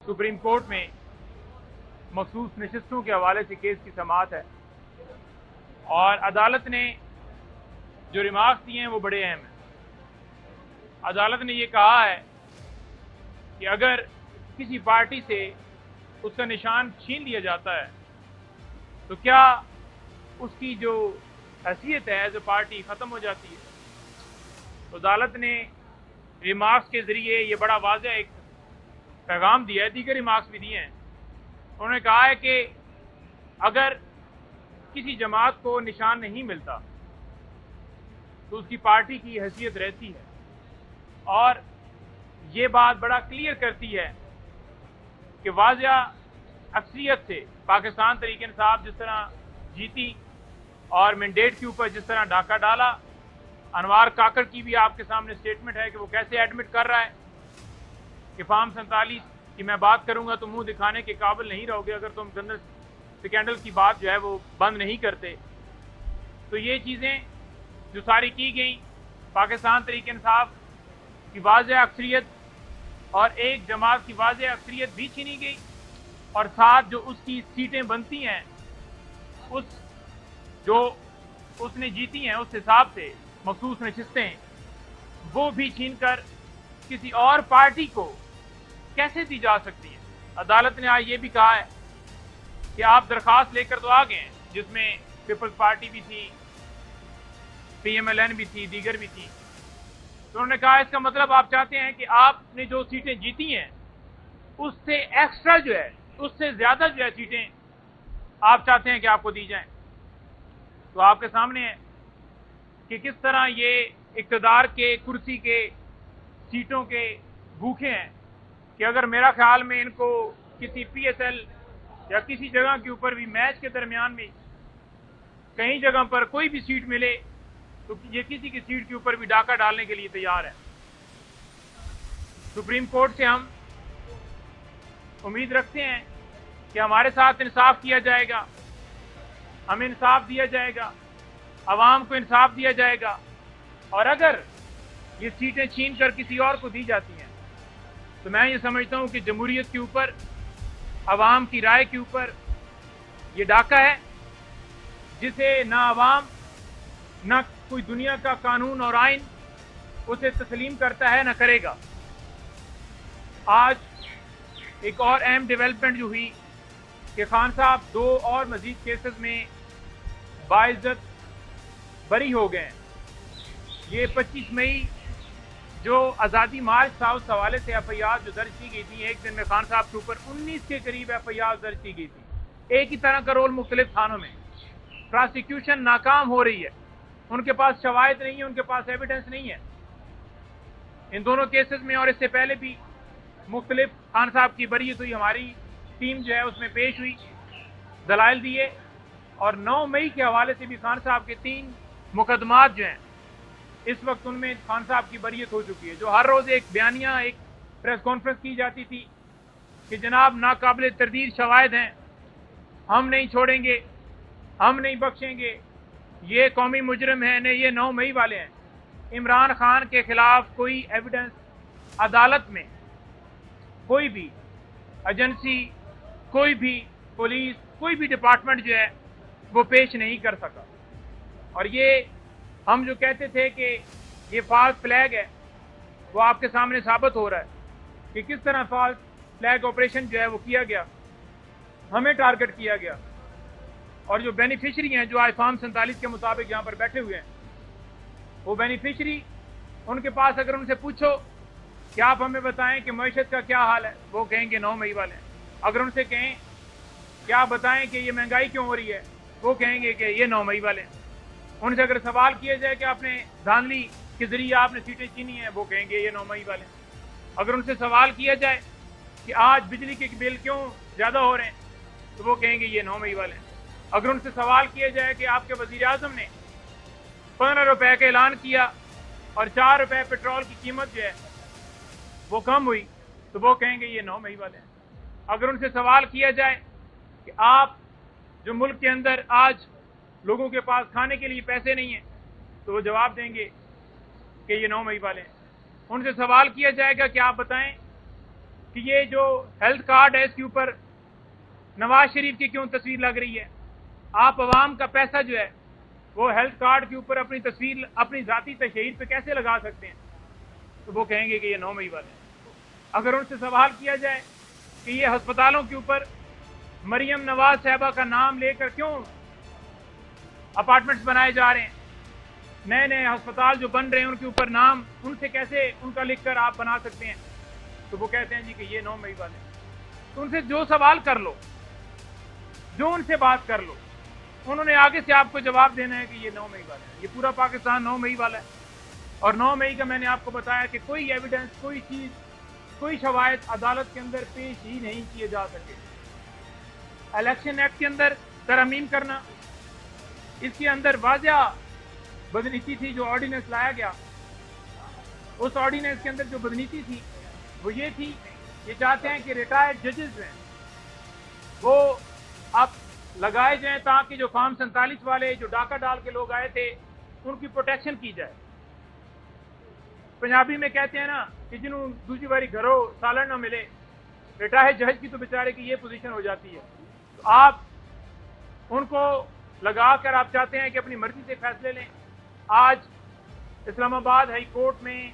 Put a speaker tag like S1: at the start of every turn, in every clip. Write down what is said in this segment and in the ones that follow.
S1: Supreme court में मखसूस नशिस्तों के हवाले से केस की समाअत है और अदालत ने जो रिमार्क्स दिए हैं वो बड़े अहम हैं। अदालत ने ये कहा है कि अगर किसी पार्टी से उसका निशान छीन लिया जाता है तो क्या उसकी जो हैसियत है एज ए पार्टी ख़त्म हो जाती है। तो अदालत ने रिमार्क्स के ज़रिए ये बड़ा वाज़ेह एक पैगाम दिया है, दीगर रिमार्क्स भी दिए हैं। उन्होंने कहा है कि अगर किसी जमात को निशान नहीं मिलता तो उसकी पार्टी की हैसियत रहती है और ये बात बड़ा क्लियर करती है कि वाज़ेह अक्सरियत से पाकिस्तान तहरीक इंसाफ जिस तरह जीती और मैंडेट के ऊपर जिस तरह डाका डाला, अनवार काकड़ की भी आपके सामने स्टेटमेंट है कि वो कैसे एडमिट कर रहा है कि फार्म 47 की मैं बात करूंगा तो मुंह दिखाने के काबिल नहीं रहोगे अगर तुम गंदर स्कैंडल की बात जो है वो बंद नहीं करते। तो ये चीज़ें जो सारी की गई, पाकिस्तान तहरीक इंसाफ की वाज़ेह अक्सरियत और एक जमात की वाज़ेह अक्सरियत भी छीनी गई और साथ जो उसकी सीटें बनती हैं उस जो उसने जीती हैं उस हिसाब से मखसूस नशिस्तें वो भी छीन कर किसी और पार्टी को कैसे दी जा सकती है। अदालत ने आज ये भी कहा है कि आप दरखास्त लेकर तो आ गए हैं जिसमें पीपल्स पार्टी भी थी, PMLN भी थी, दीगर भी थी। तो उन्होंने कहा इसका मतलब आप चाहते हैं कि आपने जो सीटें जीती हैं उससे एक्स्ट्रा जो है, उससे ज्यादा जो है सीटें आप चाहते हैं कि आपको दी जाएं। तो आपके सामने है कि किस तरह ये इक़्तिदार के कुर्सी के सीटों के भूखे हैं कि अगर मेरा ख्याल में इनको किसी PSL या किसी जगह के ऊपर भी मैच के दरमियान में कहीं जगह पर कोई भी सीट मिले तो ये किसी की सीट के ऊपर भी डाका डालने के लिए तैयार है। सुप्रीम कोर्ट से हम उम्मीद रखते हैं कि हमारे साथ इंसाफ किया जाएगा, हमें इंसाफ दिया जाएगा, अवाम को इंसाफ दिया जाएगा और अगर ये सीटें छीन कर किसी और को दी जाती हैं तो मैं ये समझता हूं कि जमहूरियत के ऊपर, अवाम की राय के ऊपर ये डाका है जिसे ना अवाम ना कोई दुनिया का कानून और आइन उसे तस्लीम करता है, ना करेगा। आज एक और अहम डेवलपमेंट जो हुई कि खान साहब 2 और मजीद केसेस में बाइज्जत बरी हो गए हैं। ये 25 मई जो आज़ादी मार्च था उस हवाले से FIR जो दर्ज की गई थी, एक दिन में खान साहब के ऊपर 19 के करीब FIR दर्ज की गई थी। एक ही तरह का रोल मुख्तलिफ थानों में, प्रोसिक्यूशन नाकाम हो रही है, उनके पास शवाहिद नहीं है, उनके पास एविडेंस नहीं है इन दोनों केसेस में। और इससे पहले भी मुख्तलिफ खान साहब की बरीयत हुई, हमारी टीम जो है उसमें पेश हुई, दलाइल दिए और 9 मई के हवाले से भी खान साहब के 3 मुकदमात जो हैं इस वक्त उनमें खान साहब की बरीयत हो चुकी है। जो हर रोज़ एक बयानिया, एक प्रेस कॉन्फ्रेंस की जाती थी कि जनाब नाकाबिल तरदीद शवाहिद हैं, हम नहीं छोड़ेंगे, हम नहीं बख्शेंगे, ये कौमी मुजरिम हैं, नहीं ये 9 मई वाले हैं। इमरान खान के खिलाफ कोई एविडेंस अदालत में कोई भी एजेंसी, कोई भी पुलिस, कोई भी डिपार्टमेंट जो है वो पेश नहीं कर सका। और ये हम जो कहते थे कि ये फॉल्स फ्लैग है वो आपके सामने साबित हो रहा है कि किस तरह फॉल्स फ्लैग ऑपरेशन जो है वो किया गया, हमें टारगेट किया गया। और जो बेनिफिशरी हैं जो आज फार्म 47 के मुताबिक यहाँ पर बैठे हुए हैं, वो बेनिफिशरी, उनके पास अगर उनसे पूछो कि आप हमें बताएं कि मईशत का क्या हाल है, वो कहेंगे 9 मई वाले हैं। अगर उनसे कहें कि आप बताएं कि ये महंगाई क्यों हो रही है, वो कहेंगे कि ये 9 मई वाले हैं। उनसे अगर सवाल किया जाए कि आपने धांधली के जरिए आपने सीटें छीनी हैं, वो कहेंगे ये 9 मई वाले हैं। अगर उनसे सवाल किया जाए कि आज बिजली के बिल क्यों ज़्यादा हो रहे हैं, तो वो कहेंगे ये 9 मई वाले हैं। अगर उनसे सवाल किया जाए कि आपके वज़ीर आज़म ने 15 रुपए का ऐलान किया और 4 रुपए पेट्रोल की कीमत जो है वो कम हुई, तो वो कहेंगे ये 9 मई वाले हैं। अगर उनसे सवाल किया जाए कि आप जो मुल्क के अंदर आज लोगों के पास खाने के लिए पैसे नहीं हैं, तो वो जवाब देंगे कि ये 9 मई वाले हैं। उनसे सवाल किया जाएगा कि आप बताएं कि ये जो हेल्थ कार्ड है इसके ऊपर नवाज शरीफ की क्यों तस्वीर लग रही है। आप अवाम का पैसा जो है वो हेल्थ कार्ड के ऊपर अपनी तस्वीर अपनी जाती तशहीर पे कैसे लगा सकते हैं। तो वो कहेंगे कि ये 9 मई वाले हैं। अगर उनसे सवाल किया जाए कि ये अस्पतालों के ऊपर मरियम नवाज साहबा का नाम लेकर क्यों अपार्टमेंट्स बनाए जा रहे हैं, नए नए अस्पताल जो बन रहे हैं उनके ऊपर नाम उनसे कैसे उनका लिखकर आप बना सकते हैं, तो वो कहते हैं जी कि ये 9 मई वाले। तो उनसे जो सवाल कर लो, जो उनसे बात कर लो, उन्होंने आगे से आपको जवाब देना है कि ये 9 मई वाला है। ये पूरा पाकिस्तान 9 मई वाला है। और 9 मई का मैंने आपको बताया कि कोई एविडेंस, कोई चीज, कोई शवायद अदालत के अंदर पेश ही नहीं किए जा सके। इलेक्शन एक्ट के अंदर तरमीम करना, इसके अंदर वाज़िया बदनीति थी। जो ऑर्डिनेंस लाया गया, उस ऑर्डिनेंस के अंदर जो बदनीति थी वो ये थी, ये चाहते हैं कि रिटायर्ड जजेस हैं वो अब लगाए जाएं ताकि जो फॉर्म 47 वाले जो डाका डाल के लोग आए थे उनकी प्रोटेक्शन की जाए। पंजाबी में कहते हैं ना कि जिन्हों दूसरी बारी घरों सालन न मिले, रिटायर्ड जज की तो बेचारे की ये पोजीशन हो जाती है। तो आप उनको लगाकर आप चाहते हैं कि अपनी मर्जी से फैसले लें। आज इस्लामाबाद हाई कोर्ट में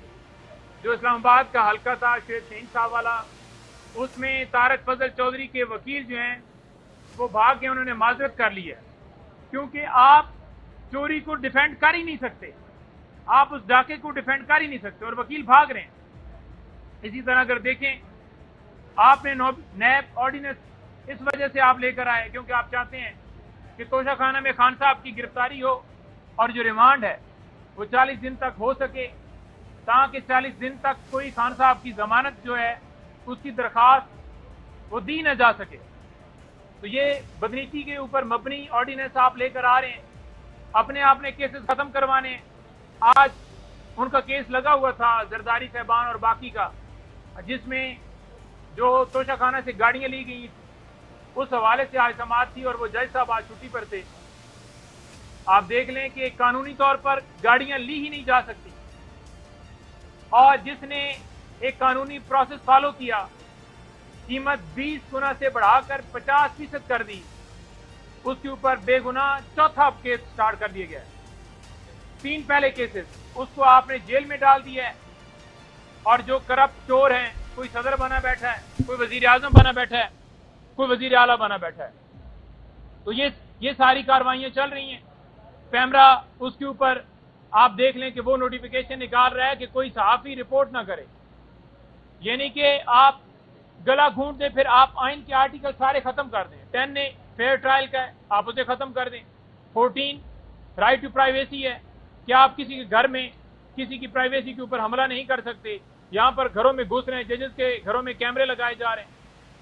S1: जो इस्लामाबाद का हल्का था शेर शहीन साहब वाला, उसमें तारक फजल चौधरी के वकील जो हैं वो भाग गए, उन्होंने माजरत कर ली है। क्योंकि आप चोरी को डिफेंड कर ही नहीं सकते, आप उस डाके को डिफेंड कर ही नहीं सकते और वकील भाग रहे हैं। इसी तरह अगर देखें, आपने नैब ऑर्डिनेंस इस वजह से आप लेकर आए क्योंकि आप चाहते हैं कि तोशाखाना में खान साहब की गिरफ्तारी हो और जो रिमांड है वो 40 दिन तक हो सके, ताकि 40 दिन तक कोई खान साहब की जमानत जो है उसकी दरखास्त वो दी न जा सके। तो ये बदनीति के ऊपर मबनी ऑर्डिनेंस आप लेकर आ रहे हैं, अपने आपने केसेस खत्म करवाने। आज उनका केस लगा हुआ था जरदारी साहबान और बाकी का, जिसमें जो तोशाखाना से गाड़ियां ली गई उस हवाले से आज समाअत थी और वो जज साहब आज छुट्टी पर थे। आप देख लें कि कानूनी तौर पर गाड़ियां ली ही नहीं जा सकती और जिसने एक कानूनी प्रोसेस फॉलो किया, कीमत 20 गुना से बढ़ाकर 50% कर दी, उसके ऊपर बेगुनाह चौथा केस स्टार्ट कर दिया गया है। 3 पहले केसेस, उसको आपने जेल में डाल दिया है। और जो करप्ट चोर हैं, कोई सदर बना बैठा है, कोई वजीर आजम बना बैठा है, कोई वजीर आला बना बैठा है। तो ये सारी कार्रवाइयां चल रही हैं। कैमरा उसके ऊपर आप देख लें कि वो नोटिफिकेशन निकाल रहा है कि कोई सहाफी रिपोर्ट ना करे, यानी कि आप गला घूंट दें, फिर आप आइन के आर्टिकल सारे खत्म कर दें। 10 ने फेयर ट्रायल का है, आप उसे खत्म कर दें। 14 राइट टू प्राइवेसी है कि आप किसी के घर में किसी की प्राइवेसी के ऊपर हमला नहीं कर सकते। यहाँ पर घरों में घुस रहे हैं, जजेस के घरों में कैमरे लगाए जा रहे हैं,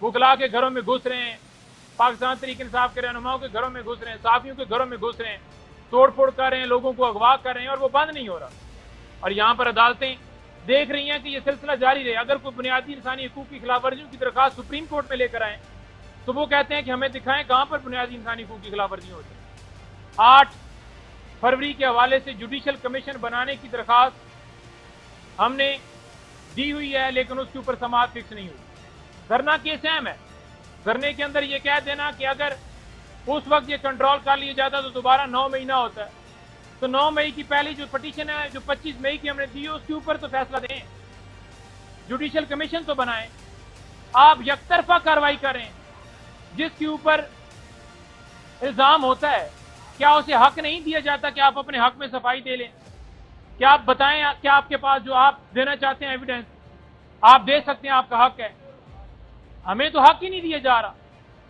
S1: वकला के घरों में घुस रहे हैं, पाकिस्तान तहरीक इंसाफ के रहनुमाओं के घरों में घुस रहे हैं, सहाफियों के घरों में घुस रहे हैं, तोड़ फोड़ कर रहे हैं, लोगों को अगवा कर रहे हैं और वो बंद नहीं हो रहा। और यहाँ पर अदालतें देख रही हैं कि ये सिलसिला जारी रहे। अगर कोई बुनियादी इंसानी हकूक की खिलाफ वर्जियों की दरखास्त सुप्रीम कोर्ट में लेकर आए तो वो कहते हैं कि हमें दिखाएं कहां पर बुनियादी इंसानी हकूक की खिलाफ वर्जी होती है। 8 फरवरी के हवाले से जुडिशल कमीशन बनाने की दरखास्त हमने दी हुई है, लेकिन उसके ऊपर समाअत फिक्स नहीं हुई। धरना केस अहम है। धरने के अंदर ये कह देना कि अगर उस वक्त ये कंट्रोल कर लिया जाता तो दोबारा 9 महीना होता है। तो 9 मई की पहली जो पटिशन है जो 25 मई की हमने दी है उसके ऊपर तो फैसला दें, जुडिशल कमीशन तो बनाएं। आप यकतरफा कार्रवाई करें, जिसके ऊपर इल्जाम होता है क्या उसे हक नहीं दिया जाता कि आप अपने हक में सफाई दे लें? क्या आप बताएं, क्या आपके पास जो आप देना चाहते हैं एविडेंस आप दे सकते हैं, आपका हक है। हमें तो हक ही नहीं दिया जा रहा।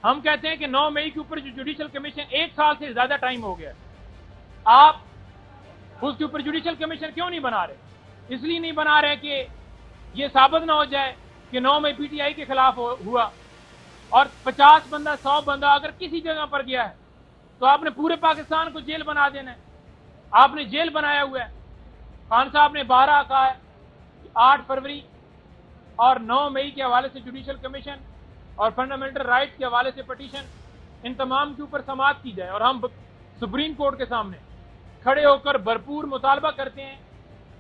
S1: हम कहते हैं कि 9 मई के ऊपर जो जुडिशल कमीशन 1 साल से ज्यादा टाइम हो गया, आप उसके ऊपर जुडिशल कमीशन क्यों नहीं बना रहे? इसलिए नहीं बना रहे कि ये साबित ना हो जाए कि 9 मई पीटीआई के खिलाफ हुआ और 50 बंदा 100 बंदा अगर किसी जगह पर गया है तो आपने पूरे पाकिस्तान को जेल बना देना है। आपने जेल बनाया हुआ है। खान साहब ने 12 कहा है, 8 फरवरी और 9 मई के हवाले से जुडिशल कमीशन और फंडामेंटल राइट्स के हवाले से पटिशन, इन तमाम के ऊपर समाअत की जाए और हम सुप्रीम कोर्ट के सामने खड़े होकर भरपूर मुतालबा करते हैं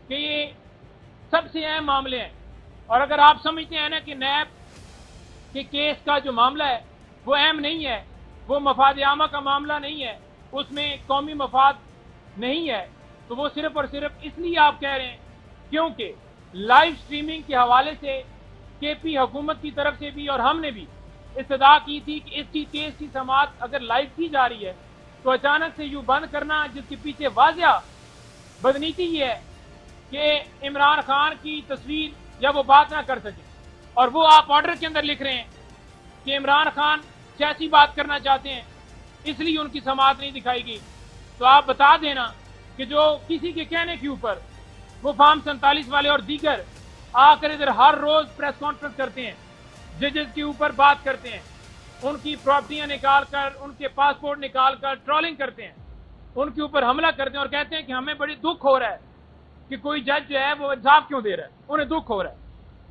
S1: कि ये सबसे अहम मामले हैं। और अगर आप समझते हैं ना कि नैब कि केस का जो मामला है वो अहम नहीं है, वो मफाद आमा का मामला नहीं है, उसमें कौमी मफाद नहीं है, तो वो सिर्फ और सिर्फ इसलिए आप कह रहे हैं क्योंकि लाइव स्ट्रीमिंग के हवाले से केपी हुकूमत की तरफ से भी और हमने भी इस्तदा की थी कि इसकी केस की समाअत अगर लाइव की जा रही है तो अचानक से यूं बंद करना, जिसके पीछे वाज़िया बदनीति ये है कि इमरान खान की तस्वीर या वो बात ना कर सके, और वो आप ऑर्डर के अंदर लिख रहे हैं कि इमरान खान सियासी बात करना चाहते हैं इसलिए उनकी समाअत नहीं दिखाई गई। तो आप बता देना कि जो किसी के कहने के ऊपर वो फार्म 47 वाले और दीगर आकर इधर हर रोज प्रेस कॉन्फ्रेंस करते हैं, जजेस के ऊपर बात करते हैं, उनकी प्रॉपर्टियां निकाल कर, उनके पासपोर्ट निकाल कर ट्रोलिंग करते हैं, उनके ऊपर हमला करते हैं और कहते हैं कि हमें बड़ी दुख हो रहा है कि कोई जज जो है वो इंसाफ क्यों दे रहा है, उन्हें दुख हो रहा है।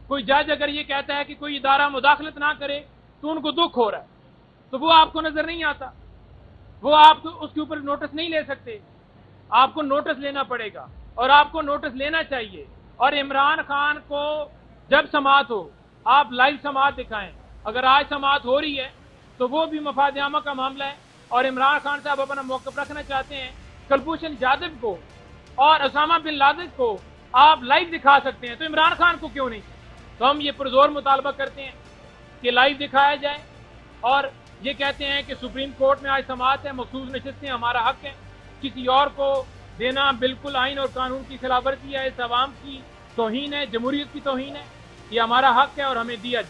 S1: कोई जज अगर ये कहता है कि कोई इदारा मुदाखलत ना करे तो उनको दुख हो रहा है, तो वो आपको नजर नहीं आता, वो आप उसके ऊपर नोटिस नहीं ले सकते। आपको नोटिस लेना पड़ेगा और आपको नोटिस लेना चाहिए। और इमरान खान को जब समाअत हो आप लाइव समाअत दिखाएं। अगर आज समाअत हो रही है तो वो भी मफाद आमा का मामला है और इमरान खान साहब अपना मौक़िफ़ रखना चाहते हैं। कुलभूषण जाधव को और उसामा बिन लादेन को आप लाइव दिखा सकते हैं तो इमरान खान को क्यों नहीं? तो हम ये पुरजोर मुतालबा करते हैं कि लाइव दिखाया जाए और ये कहते हैं कि सुप्रीम कोर्ट में आज समाअत है, मखसूस नशिस्तें हमारा हक है, किसी और को देना बिल्कुल आइन और कानून की खिलाफवर्जी है, इस अवाम की तौहीन है, जमहूरियत की तौहीन है, ये हमारा हक है और हमें दिया जाए।